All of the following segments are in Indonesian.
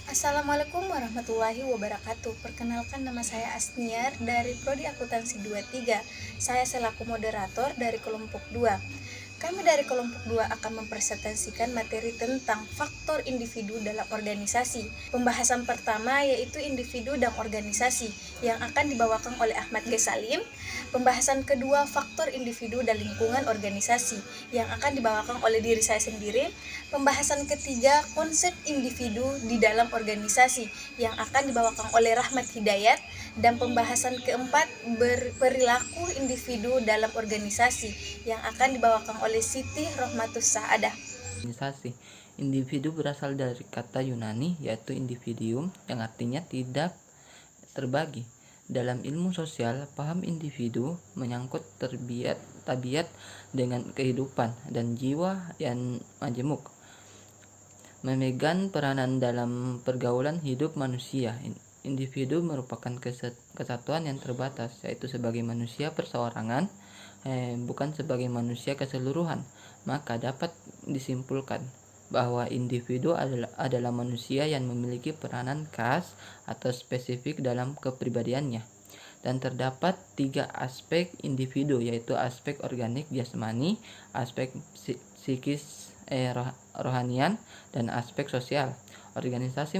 Assalamualaikum warahmatullahi wabarakatuh. Perkenalkan, nama saya Asniar dari Prodi Akuntansi 23. Saya selaku moderator dari kelompok 2. Kami dari kelompok 2 akan mempresentasikan materi tentang faktor individu dalam organisasi. Pembahasan pertama yaitu individu dan organisasi yang akan dibawakan oleh Ahmad G. Salim. Pembahasan kedua, faktor individu dan lingkungan organisasi yang akan dibawakan oleh diri saya sendiri. Pembahasan ketiga, konsep individu di dalam organisasi yang akan dibawakan oleh Rahmat Hidayat. Dan pembahasan keempat, perilaku individu dalam organisasi yang akan dibawakan oleh Siti Rohmatus Saadah. Organisasi. Individu berasal dari kata Yunani yaitu individuum yang artinya tidak terbagi. Dalam ilmu sosial, paham individu menyangkut tabiat dengan kehidupan dan jiwa yang majemuk, memegang peranan dalam pergaulan hidup manusia. Individu merupakan kesatuan yang terbatas, yaitu sebagai manusia perseorangan, bukan sebagai manusia keseluruhan. Maka dapat disimpulkan bahwa individu adalah manusia yang memiliki peranan khas atau spesifik dalam kepribadiannya. Dan terdapat 3 aspek individu, yaitu aspek organik jasmani, aspek psikis rohanian, dan aspek sosial. Organisasi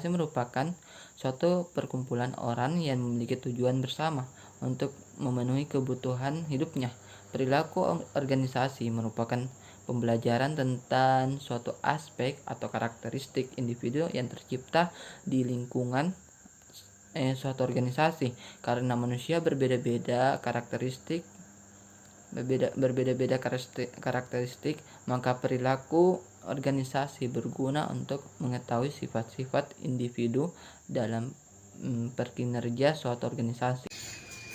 merupakan suatu perkumpulan orang yang memiliki tujuan bersama untuk memenuhi kebutuhan hidupnya. Perilaku organisasi merupakan pembelajaran tentang suatu aspek atau karakteristik individu yang tercipta di lingkungan suatu organisasi. Karena manusia berbeda-beda karakteristik, maka perilaku organisasi berguna untuk mengetahui sifat-sifat individu dalam berkinerja suatu organisasi.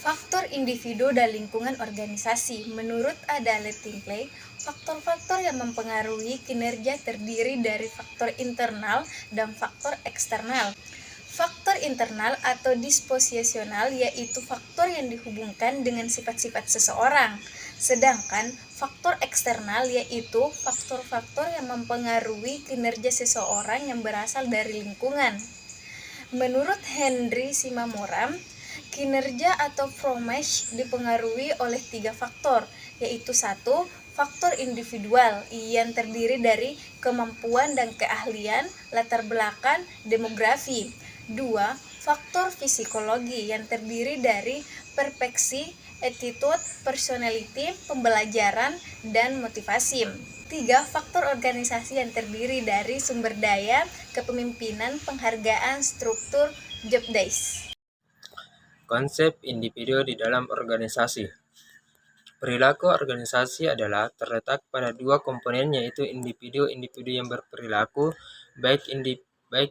Faktor individu dan lingkungan organisasi. Menurut Adele Tingley, faktor-faktor yang mempengaruhi kinerja terdiri dari faktor internal dan faktor eksternal. Faktor internal atau disposisional yaitu faktor yang dihubungkan dengan sifat-sifat seseorang. Sedangkan faktor eksternal yaitu faktor-faktor yang mempengaruhi kinerja seseorang yang berasal dari lingkungan. Menurut Henry Simamora, kinerja atau performance dipengaruhi oleh 3 faktor, yaitu 1. Faktor individual yang terdiri dari kemampuan dan keahlian, latar belakang, demografi. 2. Faktor psikologi yang terdiri dari perspektif, attitude, personality, pembelajaran, dan motivasi. 3. Faktor organisasi yang terdiri dari sumber daya, kepemimpinan, penghargaan, struktur, job desk. Konsep individu di dalam organisasi. Perilaku organisasi adalah terletak pada 2 komponen, yaitu individu yang berperilaku, baik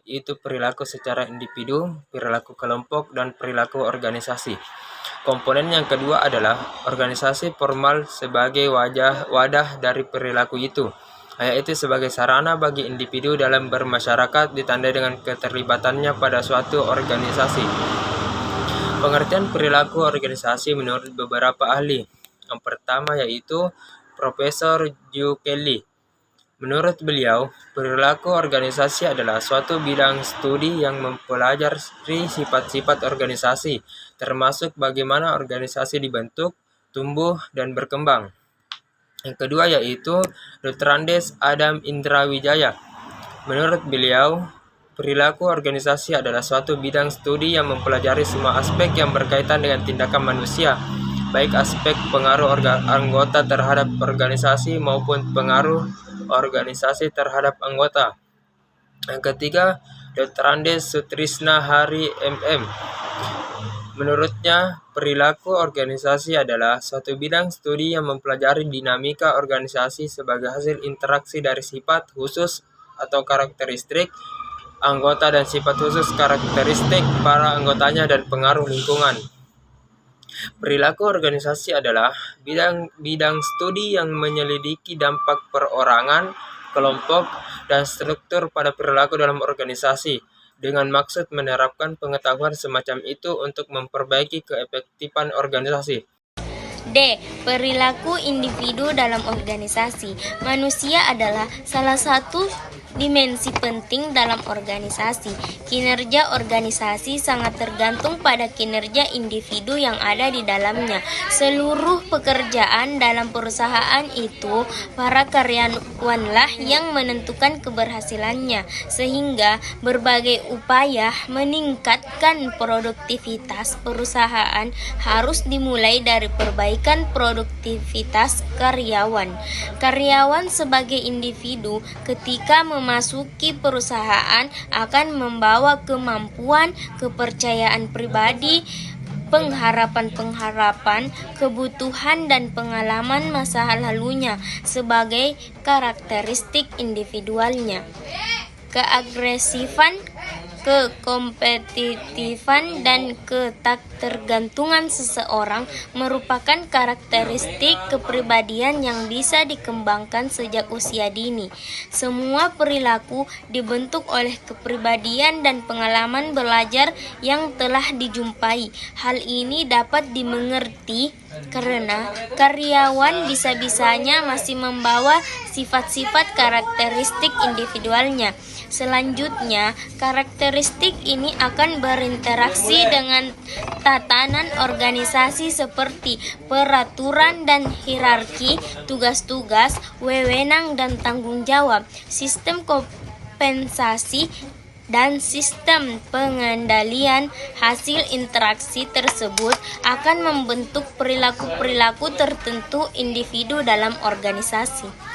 itu perilaku secara individu, perilaku kelompok, dan perilaku organisasi. Komponen yang kedua adalah organisasi formal sebagai wadah dari perilaku itu, yaitu sebagai sarana bagi individu dalam bermasyarakat ditandai dengan keterlibatannya pada suatu organisasi. Pengertian perilaku organisasi menurut beberapa ahli. Yang pertama yaitu Profesor Joe Kelly. Menurut beliau, perilaku organisasi adalah suatu bidang studi yang mempelajari sifat-sifat organisasi, termasuk bagaimana organisasi dibentuk, tumbuh, dan berkembang. Yang kedua yaitu Dr. Adam Indra Wijaya. Menurut beliau, perilaku organisasi adalah suatu bidang studi yang mempelajari semua aspek yang berkaitan dengan tindakan manusia, baik aspek pengaruh anggota terhadap organisasi maupun pengaruh organisasi terhadap anggota. Yang ketiga, Dr. Sutrisna Hari MM. Menurutnya, perilaku organisasi adalah suatu bidang studi yang mempelajari dinamika organisasi sebagai hasil interaksi dari sifat khusus atau karakteristik anggota dan sifat khusus karakteristik para anggotanya dan pengaruh lingkungan. Perilaku organisasi adalah bidang studi yang menyelidiki dampak perorangan, kelompok, dan struktur pada perilaku dalam organisasi dengan maksud menerapkan pengetahuan semacam itu untuk memperbaiki keefektifan organisasi. D. Perilaku individu dalam organisasi. Manusia adalah salah satu dimensi penting dalam organisasi. Kinerja organisasi sangat tergantung pada kinerja individu yang ada di dalamnya. Seluruh pekerjaan dalam perusahaan itu, para karyawanlah yang menentukan keberhasilannya, sehingga berbagai upaya meningkatkan produktivitas perusahaan harus dimulai dari perbaikan produktivitas karyawan. Karyawan sebagai individu ketika memasuki perusahaan akan membawa kemampuan, kepercayaan pribadi, pengharapan-pengharapan, kebutuhan dan pengalaman masa lalunya sebagai karakteristik individualnya. Keagresifan, kekompetitifan, dan ketergantungan seseorang merupakan karakteristik kepribadian yang bisa dikembangkan sejak usia dini. Semua perilaku dibentuk oleh kepribadian dan pengalaman belajar yang telah dijumpai. Hal ini dapat dimengerti karena karyawan bisa-bisanya masih membawa sifat-sifat karakteristik individualnya. Selanjutnya, karakteristik ini akan berinteraksi dengan tatanan organisasi seperti peraturan dan hierarki, tugas-tugas, wewenang dan tanggung jawab, sistem kompensasi, dan sistem pengendalian. Hasil interaksi tersebut akan membentuk perilaku-perilaku tertentu individu dalam organisasi.